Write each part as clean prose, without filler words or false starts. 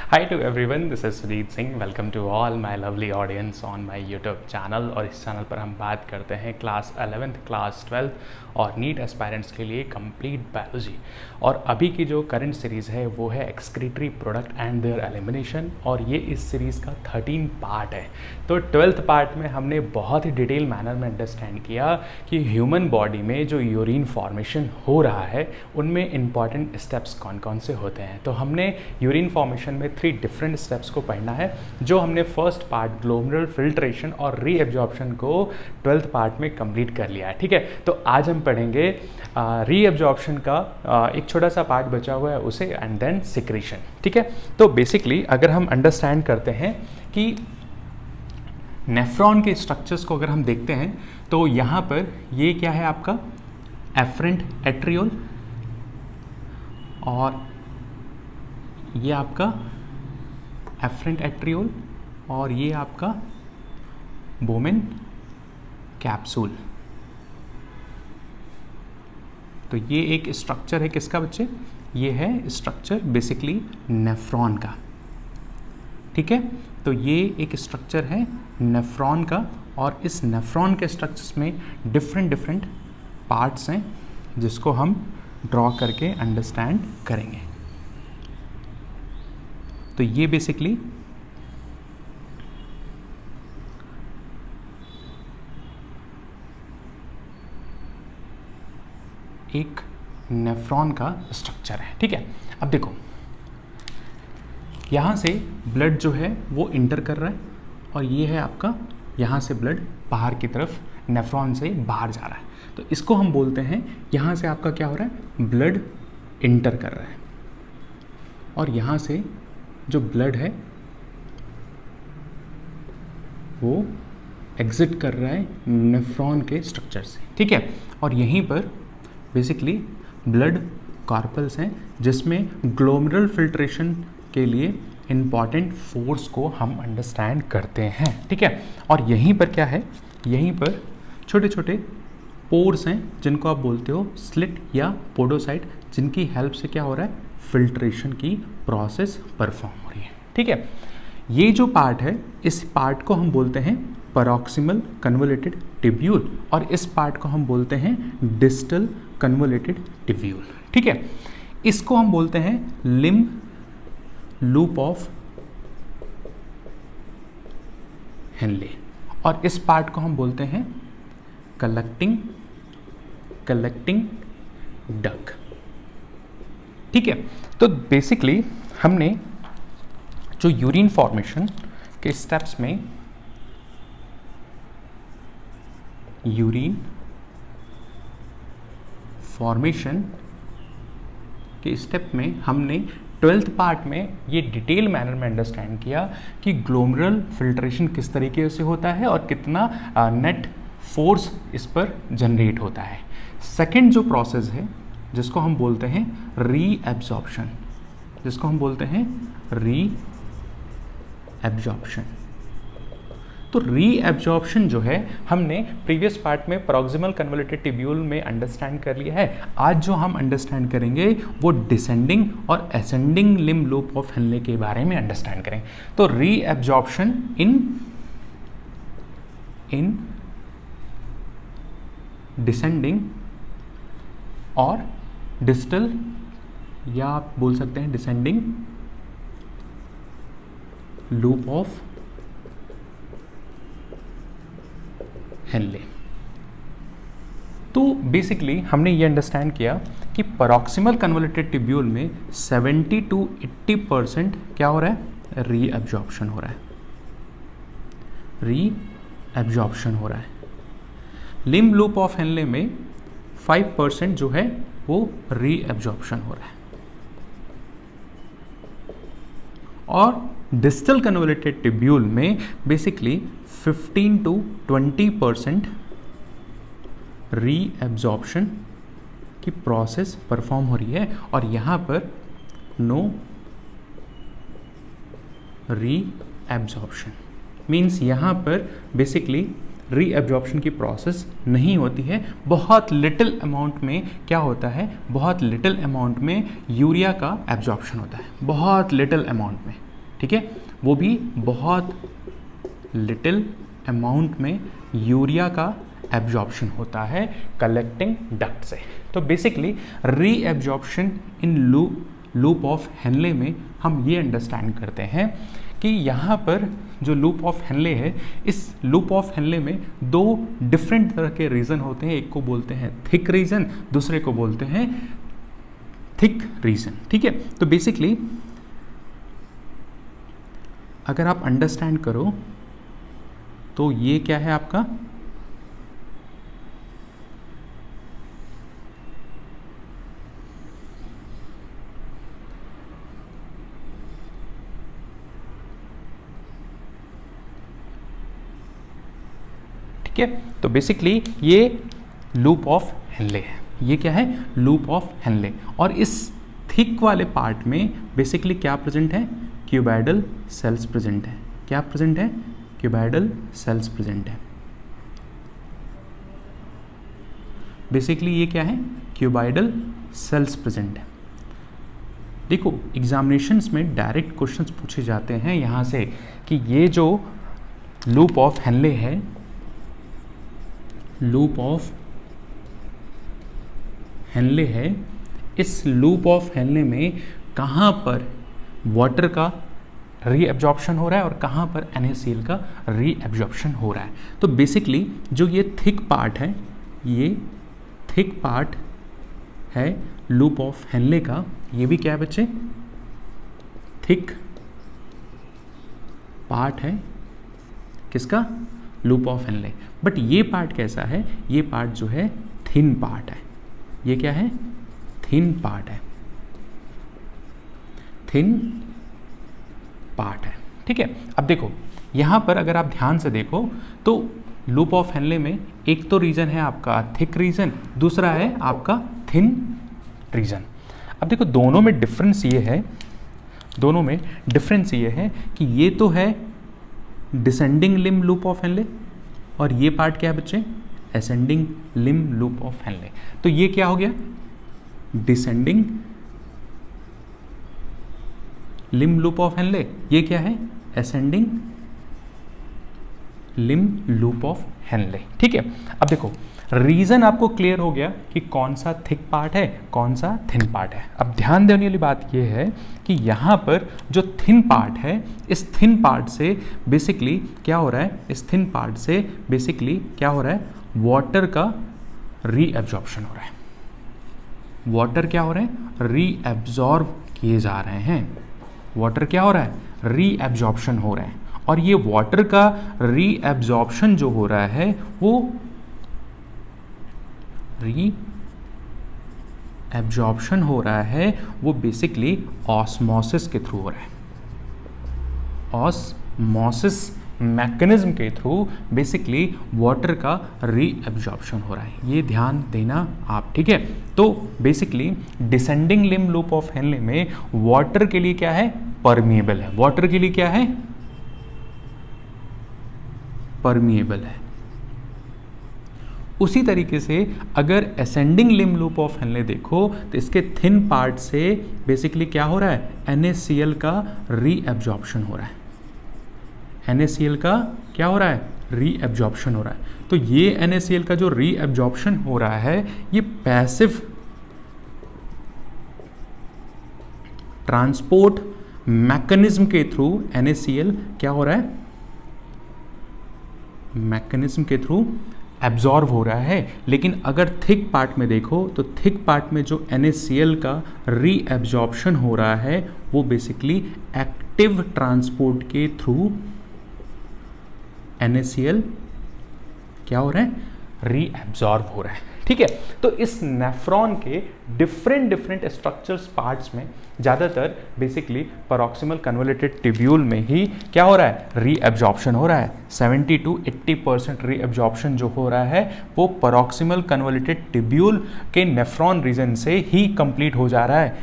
Hi to everyone, this is Sudeep Singh. Welcome to all my lovely audience on my YouTube channel। और इस channel पर हम बात करते हैं क्लास 11th, क्लास 12th और नीट एस्पायरेंट्स के लिए कंप्लीट बायोलॉजी। और अभी की जो करंट सीरीज़ है वो है excretory product and there elimination, और ये इस सीरीज़ का 13 पार्ट है। तो 12th पार्ट में हमने बहुत ही डिटेल मैनर में अंडरस्टैंड किया कि ह्यूमन बॉडी में जो यूरिन फॉर्मेशन हो रहा है उनमें इंपॉर्टेंट स्टेप्स कौन कौन से होते हैं। तो हमने यूरिन फॉर्मेशन में 3 डिफरेंट स्टेप्स को पढ़ना है, जो हमने फर्स्ट पार्ट ग्लोमेरुलर फिल्ट्रेशन और रीएब्जॉर्प्शन को 12th पार्ट में कंप्लीट कर लिया है। ठीक है, तो आज हम पढ़ेंगे रीएब्जॉर्प्शन का एक छोटा सा पार्ट बचा हुआ है उसे, एंड देन सिक्रीशन। ठीक है, तो बेसिकली अगर हम अंडरस्टैंड करते हैं कि नेफ्रॉन के स्ट्रक्चर्स को अगर हम देखते हैं तो यहाँ पर ये क्या है आपका एफरेंट एट्रियोल, और ये आपका एफरेंट एट्रियोल, और ये आपका बोमेन कैप्सूल। तो ये एक स्ट्रक्चर है किसका बच्चे? ये है स्ट्रक्चर बेसिकली नेफ्रॉन का। ठीक है, तो ये एक स्ट्रक्चर है नेफ्रॉन का, और इस नेफ्रॉन के स्ट्रक्चर्स में डिफरेंट पार्ट्स हैं जिसको हम ड्रॉ करके अंडरस्टैंड करेंगे। तो ये बेसिकली एक नेफ्रॉन का स्ट्रक्चर है। ठीक है, अब देखो यहाँ से ब्लड जो है वो इंटर कर रहा है, और ये है आपका यहाँ से ब्लड बाहर की तरफ नेफ्रॉन से बाहर जा रहा है। तो इसको हम बोलते हैं, यहाँ से आपका क्या हो रहा है, ब्लड इंटर कर रहा है, और यहाँ से जो ब्लड है वो एग्जिट कर रहा है नेफ्रॉन के स्ट्रक्चर से। ठीक है, और यहीं पर बेसिकली ब्लड कार्पल्स हैं जिसमें ग्लोमेरुलर फिल्ट्रेशन के लिए इम्पॉर्टेंट फोर्स को हम अंडरस्टैंड करते हैं। ठीक है, और यहीं पर क्या है, यहीं पर छोटे छोटे पोर्स हैं जिनको आप बोलते हो स्लिट या पोडोसाइट, जिनकी हेल्प से क्या हो रहा है, फिल्ट्रेशन की प्रोसेस परफॉर्म हो रही है। ठीक है, ये जो पार्ट है इस पार्ट को हम बोलते हैं पैरोक्सिमल कन्वोल्यूटेड टिब्यूल, और इस पार्ट को हम बोलते हैं डिस्टल कन्वोल्यूटेड टिब्यूल। ठीक है, इसको हम बोलते हैं लिम्ब लूप ऑफ हेनले, और इस पार्ट को हम बोलते हैं कलेक्टिंग डक्ट। ठीक है, तो बेसिकली हमने जो यूरिन फॉर्मेशन के स्टेप्स में यूरिन फॉर्मेशन के स्टेप में हमने 12th पार्ट में ये डिटेल मैनर में अंडरस्टैंड किया कि ग्लोमेरुलर फिल्ट्रेशन किस तरीके से होता है और कितना नेट फोर्स इस पर जनरेट होता है। सेकंड जो प्रोसेस है जिसको हम बोलते हैं रीएब्जॉर्प्शन, तो रीएब्जॉर्प्शन जो है हमने प्रीवियस पार्ट में प्रॉक्सिमल कन्वोल्यूटेड टिब्यूल में अंडरस्टैंड कर लिया है। आज जो हम अंडरस्टैंड करेंगे वो डिसेंडिंग और ascending limb loop of Henle के बारे में अंडरस्टैंड करेंगे। तो रीएब्जॉर्प्शन इन डिसेंडिंग और डिस्टल, या आप बोल सकते हैं डिसेंडिंग लूप ऑफ हेनले। तो बेसिकली हमने ये अंडरस्टैंड किया कि पैरोक्सिमल कन्वोल्यूटेड टिब्यूल में 70 to 80% क्या हो रहा है, रीएब्जॉर्प्शन हो रहा है। लिम्ब लूप ऑफ हेनले में 5% जो है वो रीएब्जॉर्प्शन हो रहा है, और डिस्टल कन्वोल्यूटेड टिब्यूल में बेसिकली 15 to 20% रीएब्जॉर्प्शन की प्रोसेस परफॉर्म हो रही है, और यहाँ पर नो रीएब्जॉर्प्शन मीन्स यहाँ पर बेसिकली रीएब्जॉर्प्शन की प्रोसेस नहीं होती है। बहुत लिटिल अमाउंट में क्या होता है, बहुत लिटिल अमाउंट में यूरिया का एब्जॉर्प्शन होता है, बहुत लिटिल अमाउंट में। ठीक है, वो भी बहुत लिटिल अमाउंट में यूरिया का एब्जॉर्प्शन होता है कलेक्टिंग डक्ट से। तो basically reabsorption in loop of Henle में हम ये अंडरस्टैंड करते हैं कि यहाँ पर जो लूप ऑफ हेनले है, इस लूप ऑफ हेनले में दो डिफरेंट तरह के रीजन होते हैं। एक को बोलते हैं थिक रीजन, दूसरे को बोलते हैं थिक रीजन। ठीक है, तो बेसिकली अगर आप अंडरस्टैंड करो तो ये क्या है आपका, ठीक है, तो बेसिकली ये लूप ऑफ हेनले है। ये क्या है, लूप ऑफ हेनले। और इस थिक वाले पार्ट में बेसिकली क्या प्रेजेंट है, क्यूबाइडल सेल्स प्रेजेंट है। क्या प्रेजेंट है, क्यूबाइडल सेल्स प्रेजेंट है। बेसिकली ये क्या है, क्यूबाइडल सेल्स प्रेजेंट है। देखो एग्जामिनेशंस में डायरेक्ट क्वेश्चंस पूछे जाते हैं यहाँ से कि ये जो लूप ऑफ हेनले है, लूप ऑफ हेनले है, इस लूप ऑफ हेनले में कहाँ पर वाटर का रीएब्जॉर्प्शन हो रहा है और कहाँ पर NaCl का रीएब्जॉर्प्शन हो रहा है। तो बेसिकली जो ये थिक पार्ट है, ये थिक पार्ट है लूप ऑफ हेनले का, ये भी क्या है बच्चे, थिक पार्ट है किसका, लूप ऑफ हेनले। बट ये पार्ट कैसा है, ये पार्ट जो है थिन पार्ट है। ये क्या है, थिन पार्ट है, थिन पार्ट है। ठीक है, अब देखो यहाँ पर अगर आप ध्यान से देखो तो लूप ऑफ हेनले में एक तो रीजन है आपका थिक रीजन, दूसरा है आपका थिन रीजन। अब देखो दोनों में डिफरेंस ये है, दोनों में डिफरेंस ये है कि ये तो है descending limb loop of Henle और ये पार्ट क्या है बच्चे, ascending limb loop of Henle. तो ये क्या हो गया, descending limb loop of Henle, ये क्या है, ascending limb loop of Henle. ठीक है, अब देखो रीजन आपको क्लियर हो गया कि कौन सा थिक पार्ट है, कौन सा थिन पार्ट है। अब ध्यान देने वाली बात यह है कि यहाँ पर जो थिन पार्ट है, इस थिन पार्ट से बेसिकली क्या हो रहा है, इस थिन पार्ट से बेसिकली क्या हो रहा है, वाटर का रीएब्जॉर्प्शन हो रहा है। वाटर क्या हो रहे हैं, रीएब्जॉर्ब किए जा रहे हैं। वाटर क्या हो रहा है, रीएब्जॉर्प्शन हो रहा है। और ये वाटर का रीएब्जॉर्प्शन जो हो रहा है वो रीएब्जॉर्प्शन हो रहा है वो बेसिकली ऑस्मोसिस के थ्रू हो रहा है। ऑस्मोसिस मैकेनिज्म के थ्रू बेसिकली वाटर का रीएब्जॉर्प्शन हो रहा है, ये ध्यान देना आप। ठीक है, तो basically descending limb loop of Henle में वाटर के लिए क्या है, परमिएबल है। वाटर के लिए क्या है, परमिएबल है। उसी तरीके से अगर ascending limb loop of Henle देखो तो इसके थिन पार्ट से बेसिकली क्या हो रहा है, NaCl का रीएब्जॉर्प्शन हो रहा है। NaCl का क्या हो रहा है, रीएब्जॉर्प्शन हो रहा है। तो ये NaCl का जो रीएब्जॉर्प्शन हो रहा है ये पैसिव ट्रांसपोर्ट मैकेनिज्म के थ्रू NaCl क्या हो रहा है, मैकेनिज्म के थ्रू एब्जॉर्ब हो रहा है। लेकिन अगर थिक पार्ट में देखो तो थिक पार्ट में जो NaCl का रीएब्जॉर्प्शन हो रहा है वो बेसिकली एक्टिव ट्रांसपोर्ट के थ्रू NaCl क्या हो रहा है, रीएब्जॉर्ब हो रहा है। ठीक है, तो इस नेफ्रॉन के डिफरेंट स्ट्रक्चर्स पार्ट्स में ज़्यादातर बेसिकली पैरोक्सिमल कन्वोल्यूटेड ट्यूब्यूल में ही क्या हो रहा है, रीएब्जॉर्प्शन हो रहा है। 70 to 80% रीएब्जॉर्प्शन जो हो रहा है वो पैरोक्सिमल कन्वोल्यूटेड ट्यूब्यूल के नेफ्रॉन रीजन से ही कंप्लीट हो जा रहा है।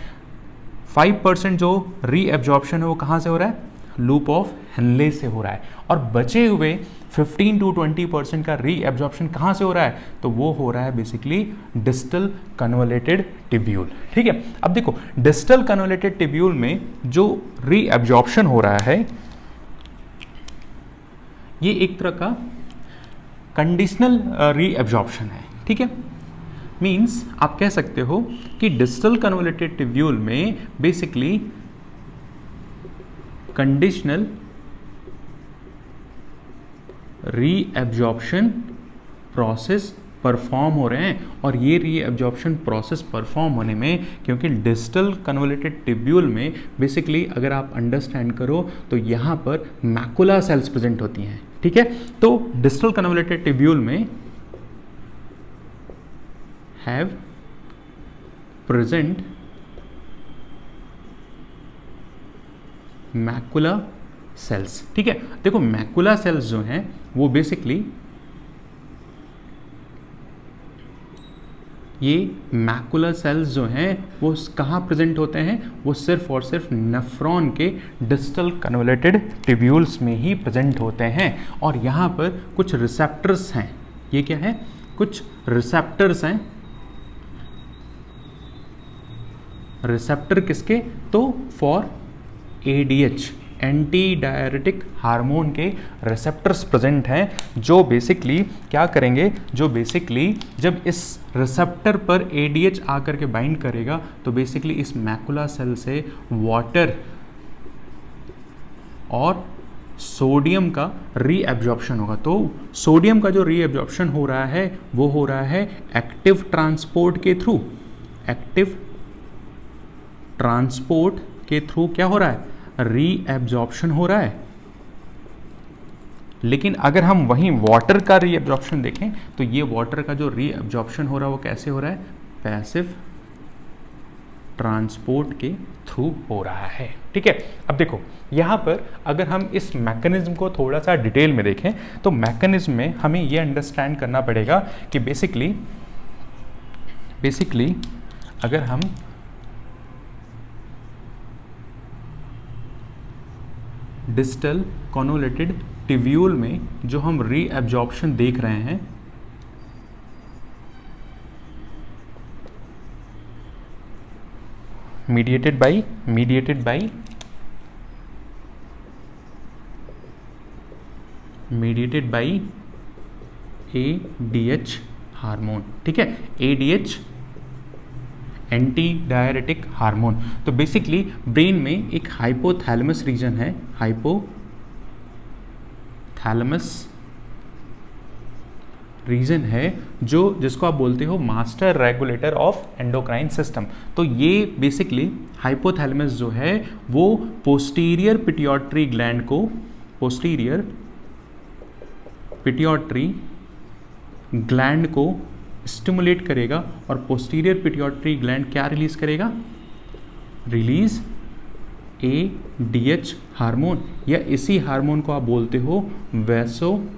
5% जो रीएब्जॉर्प्शन है वो कहाँ से हो रहा है, लूप ऑफ हेनले से हो रहा है, और बचे हुए 15 to 20% का रीएब्जॉर्प्शन कहाँ से हो रहा है, तो वो हो रहा है बेसिकली डिस्टल कन्वोलेटेड टिब्यूल। ठीक है, अब देखो डिस्टल कन्वोलेटेड टिब्यूल में जो रीएब्जॉर्प्शन हो रहा है ये एक तरह का कंडीशनल रीएब्जॉर्प्शन है। ठीक है, मीन्स आप कह सकते हो कि डिस्टल कन्वोलेटेड टिब्यूल में basically conditional reabsorption process perform हो रहे हैं, और ये रीएब्जॉर्प्शन प्रोसेस परफॉर्म होने में, क्योंकि डिस्टल कन्वोलेटेड टिब्यूल में बेसिकली अगर आप अंडरस्टैंड करो तो यहाँ पर मैकुला सेल्स प्रेजेंट होती हैं। ठीक है, तो डिस्टल कन्वोलेटेड टिब्यूल में हैव प्रेजेंट मैकुला सेल्स। ठीक है, देखो मैकुला सेल्स जो हैं वो बेसिकली ये मैकुला सेल्स जो हैं वो कहाँ प्रेजेंट होते हैं, वो सिर्फ और सिर्फ नेफ्रॉन के डिस्टल कन्वोलेटेड टिब्यूल्स में ही प्रेजेंट होते हैं, और यहाँ पर कुछ रिसेप्टर्स हैं। ये क्या है, कुछ रिसेप्टर्स हैं। रिसेप्टर किसके, तो for ADH anti diuretic hormone के रिसेप्टर्स प्रेजेंट हैं, जो बेसिकली क्या करेंगे, जो बेसिकली जब इस रिसेप्टर पर ADH आकर के बाइंड करेगा तो बेसिकली इस मैकुला सेल से वाटर और सोडियम का रीएब्जॉर्प्शन होगा। तो सोडियम का जो रीएब्जॉर्प्शन हो रहा है वो हो रहा है एक्टिव ट्रांसपोर्ट के थ्रू। एक्टिव ट्रांसपोर्ट के थ्रू क्या हो रहा है, रीएब्जॉर्प्शन हो रहा है। लेकिन अगर हम वहीं वाटर का रीएब्जॉर्प्शन देखें तो ये वाटर का जो रीएब्जॉर्प्शन हो रहा है वो कैसे हो रहा है, पैसिव ट्रांसपोर्ट के थ्रू हो रहा है। ठीक है, अब देखो यहाँ पर अगर हम इस मैकेनिज्म को थोड़ा सा डिटेल में देखें तो मैकेनिज्म में हमें ये अंडरस्टैंड करना पड़ेगा कि बेसिकली अगर हम डिस्टल कन्वोलेटेड टिब्यूल में जो हम रीएब्जॉर्प्शन देख रहे हैं, मीडिएटेड बाई ADH हार्मोन। ठीक है, ADH एंटी डायरेटिक हार्मोन। तो बेसिकली ब्रेन में एक हाइपोथैलेमस रीजन है, हाइपोथैलेमस रीजन है जो जिसको आप बोलते हो master regulator of endocrine system. तो ये बेसिकली हाइपोथैलेमस जो है वो पोस्टीरियर पिट्यूटरी ग्लैंड को स्टिमुलेट करेगा, और पोस्टीरियर पिट्यूटरी ग्लैंड क्या रिलीज करेगा, रिलीज ADH हार्मोन, या इसी हार्मोन को आप बोलते हो वैसोप्रेसिन।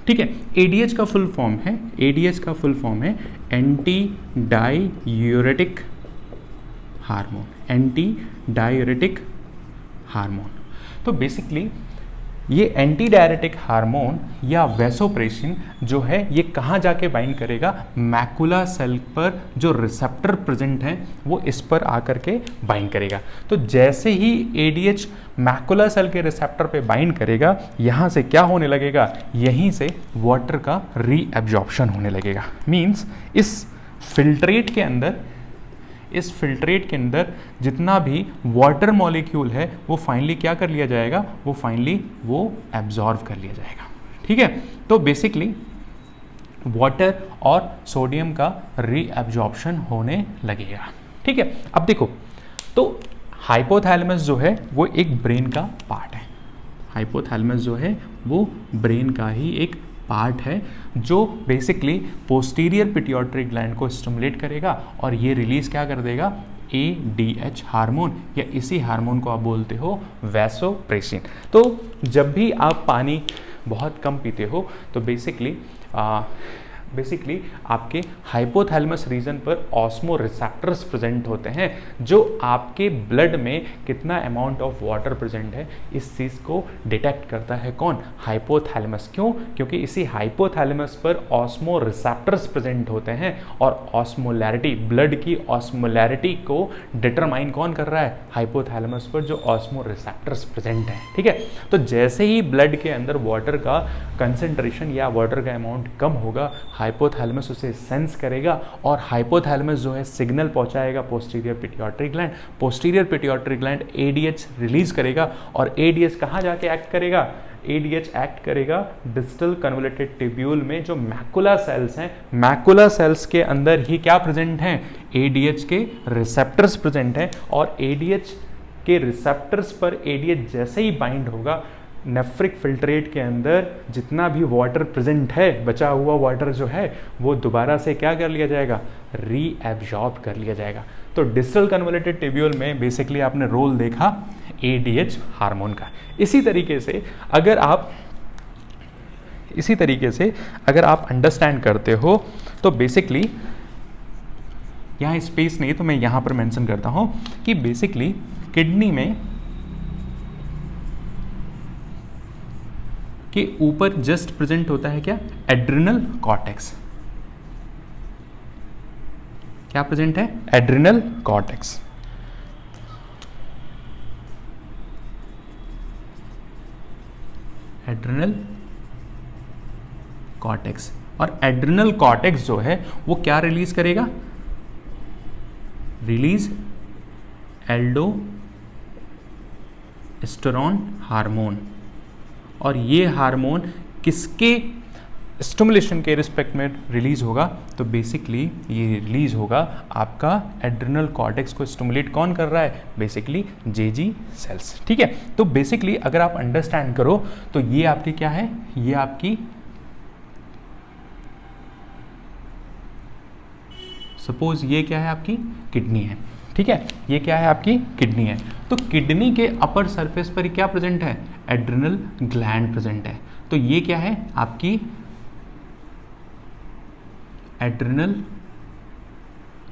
ठीक है, ADH का फुल फॉर्म है एंटी डाययूरेटिक हार्मोन। तो बेसिकली ये एंटी डायरेटिक हार्मोन या वैसोप्रेसिन जो है ये कहाँ जाके बाइंड करेगा, मैकुला सेल पर जो रिसेप्टर प्रेजेंट हैं वो इस पर आकर के बाइंड करेगा। तो जैसे ही ADH मैकुला सेल के रिसेप्टर पे बाइंड करेगा, यहाँ से क्या होने लगेगा, यहीं से वाटर का रीएब्जॉर्प्शन होने लगेगा। मीन्स इस फिल्ट्रेट के अंदर जितना भी वाटर मॉलिक्यूल है वो फाइनली क्या कर लिया जाएगा, वो एब्जॉर्व कर लिया जाएगा। ठीक है, तो बेसिकली वाटर और सोडियम का रीएब्जॉर्प्शन होने लगेगा। ठीक है, अब देखो तो हाइपोथैलेमस जो है वो एक ब्रेन का पार्ट है। हाइपोथैलेमस जो है वो ब्रेन का ही एक पार्ट है जो बेसिकली पोस्टीरियर पिट्यूटरी ग्लैंड को स्टिमुलेट करेगा, और ये रिलीज क्या कर देगा, ADH हार्मोन, या इसी हार्मोन को आप बोलते हो वैसोप्रेसिन। तो जब भी आप पानी बहुत कम पीते हो तो बेसिकली बेसिकली आपके हाइपोथैलेमस रीजन पर ऑस्मो रिसेप्टर्स प्रेजेंट होते हैं जो आपके ब्लड में कितना अमाउंट ऑफ वाटर प्रेजेंट है इस चीज़ को डिटेक्ट करता है। कौन? हाइपोथैलेमस। क्यों? क्योंकि इसी हाइपोथैलेमस पर ऑस्मो रिसेप्टर्स प्रेजेंट होते हैं और ऑस्मोलैरिटी, ब्लड की ऑस्मोलैरिटी को डिटरमाइन कौन कर रहा है? हाइपोथैलेमस पर जो ऑस्मो रिसेप्टर्स प्रेजेंट है। ठीक है, तो जैसे ही ब्लड के अंदर वाटर का कंसेंट्रेशन या वाटर का अमाउंट कम होगा, हाइपोथैलेमस उसे सेंस करेगा और हाइपोथैलेमस जो है सिग्नल पहुंचाएगा posterior pituitary gland. Posterior pituitary gland ADH release करेगा और एडीएच कहाँ जाके एक्ट करेगा? एडीएच एक्ट करेगा डिस्टल कन्वोल्यूटेड टिब्यूल में जो मैकुला सेल्स हैं। मैकुला सेल्स के अंदर ही क्या प्रेजेंट हैं? एडीएच के रिसेप्टर्स प्रेजेंट हैं और एडीएच के रिसेप्टर्स पर एडीएच जैसे ही बाइंड होगा, नेफ्रिक फिल्ट्रेट के अंदर जितना भी वाटर प्रेजेंट है, बचा हुआ वाटर जो है वो दोबारा से क्या कर लिया जाएगा? रीएब्जॉर्ब कर लिया जाएगा। तो डिस्टल कन्वोल्यूटेड टिब्यूल में बेसिकली आपने रोल देखा एडीएच हार्मोन का। इसी तरीके से अगर आप अंडरस्टैंड करते हो तो बेसिकली यहाँ स्पेस नहीं तो मैं यहाँ पर मेंशन करता हूँ कि बेसिकली किडनी में के ऊपर जस्ट प्रेजेंट होता है क्या? Adrenal cortex. क्या प्रेजेंट है? Adrenal cortex. Adrenal cortex. और एड्रिनल कॉर्टेक्स जो है वो क्या रिलीज करेगा? Release aldosterone hormone. और ये हार्मोन किसके स्टिमुलेशन के रिस्पेक्ट में रिलीज होगा? तो बेसिकली ये रिलीज होगा आपका एड्रिनल कॉर्टेक्स को स्टिमुलेट कौन कर रहा है? बेसिकली जेजी सेल्स। ठीक है, तो बेसिकली अगर आप अंडरस्टैंड करो तो ये आपकी क्या है? ये आपकी सपोज ये क्या है? आपकी किडनी है। ठीक है, ये क्या है? आपकी किडनी है। तो किडनी के अपर सरफेस पर क्या प्रेजेंट है? एड्रिनल ग्लैंड प्रेजेंट है। तो ये क्या है? आपकी एड्रिनल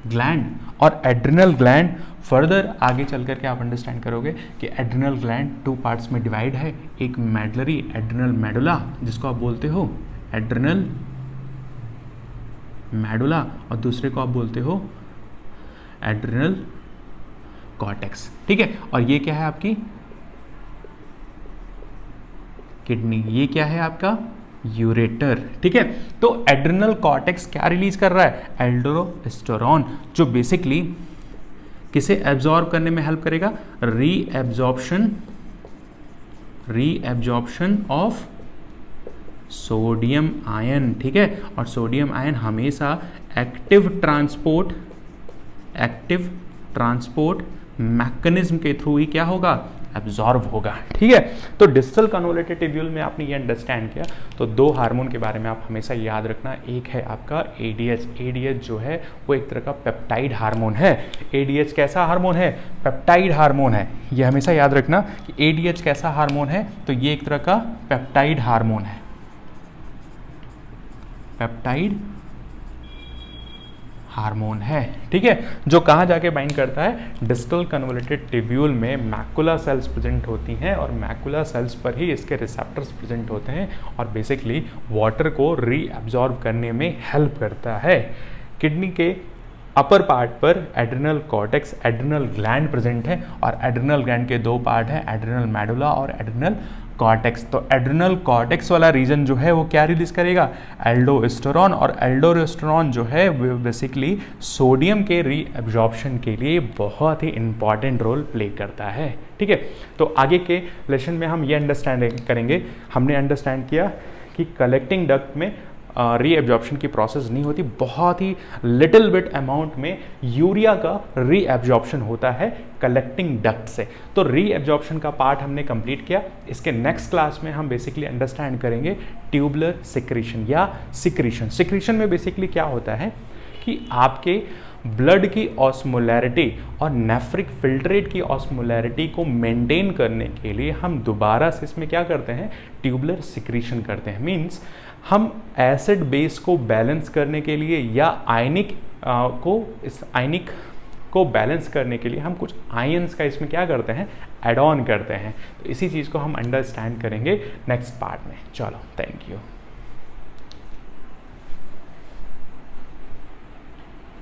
ग्लैंड। और एड्रिनल ग्लैंड फर्दर आगे चल करके आप अंडरस्टैंड करोगे कि एड्रिनल ग्लैंड 2 पार्ट्स में डिवाइड है। एक मेडलरी एड्रिनल मेडुला जिसको आप बोलते हो एड्रिनल मेडुला और दूसरे को आप बोलते हो एड्रिनल कॉर्टेक्स। ठीक है, और ये क्या है? आपकी किडनी। ये क्या है? आपका यूरेटर। ठीक है, तो एड्रिनल कॉर्टेक्स क्या रिलीज कर रहा है? एल्डोस्टेरोन, जो बेसिकली किसे एब्जॉर्ब करने में हेल्प करेगा? Reabsorption of sodium ion. ठीक है, और सोडियम आयन हमेशा एक्टिव ट्रांसपोर्ट मैकेनिज्म के थ्रू ही क्या होगा? एब्जॉर्ब होगा। ठीक है, तो डिस्टल कन्वोल्यूटेड टिब्यूल में आपने ये अंडरस्टैंड किया। तो 2 हार्मोन के बारे में आप हमेशा याद रखना। एक है आपका एडीएच। एडीएच जो है वो एक तरह का पेप्टाइड हार्मोन है। एडीएच कैसा हार्मोन है? पेप्टाइड हार्मोन है। ये हमेशा याद रखना कि एडीएच कैसा हार्मोन है? तो ये एक तरह का पेप्टाइड हार्मोन है। पेप्टाइड हार्मोन है। ठीक है, जो कहाँ जाके बाइंड करता है? डिस्टल कन्वोल्यूटेड टिब्यूल में मैकुला सेल्स प्रेजेंट होती हैं और मैकुला सेल्स पर ही इसके रिसेप्टर्स प्रेजेंट होते हैं और बेसिकली वाटर को रीअब्जॉर्ब करने में हेल्प करता है। किडनी के अपर पार्ट पर adrenal cortex, adrenal gland present है और एड्रिनल ग्लैंड के 2 पार्ट हैं, एड्रिनल मेडुला और एड्रिनल कॉर्टेक्स। तो एड्रिनल कॉर्टेक्स वाला रीजन जो है वो क्या रिलीज करेगा? एल्डोस्टेरोन। और एल्डोस्टेरोन जो है वो बेसिकली सोडियम के रीअब्जॉर्प्शन के लिए बहुत ही इंपॉर्टेंट रोल प्ले करता है। ठीक है, तो आगे के लेसन में हम ये अंडरस्टैंड करेंगे। हमने अंडरस्टैंड किया कि कलेक्टिंग डक्ट में रीएब्जॉर्प्शन की प्रोसेस नहीं होती, बहुत ही लिटिल बिट अमाउंट में यूरिया का रीएब्जॉर्प्शन होता है कलेक्टिंग डक्ट से। तो रीएब्जॉर्प्शन का पार्ट हमने कंप्लीट किया। इसके नेक्स्ट क्लास में हम बेसिकली अंडरस्टैंड करेंगे ट्यूबुलर सिक्रीशन या सिक्रीशन। सिक्रीशन में बेसिकली क्या होता है कि आपके ब्लड की ऑस्मोलैरिटी और नेफ्रिक फिल्ट्रेट की ऑस्मोलैरिटी को मेंटेन करने के लिए हम दोबारा से इसमें क्या करते हैं? ट्यूबुलर सिक्रीशन करते हैं। मींस हम एसिड बेस को बैलेंस करने के लिए या आयनिक को बैलेंस करने के लिए हम कुछ आयंस का इसमें क्या करते हैं, एड ऑन करते हैं। तो इसी चीज़ को हम अंडरस्टैंड करेंगे नेक्स्ट पार्ट में। चलो, थैंक यू।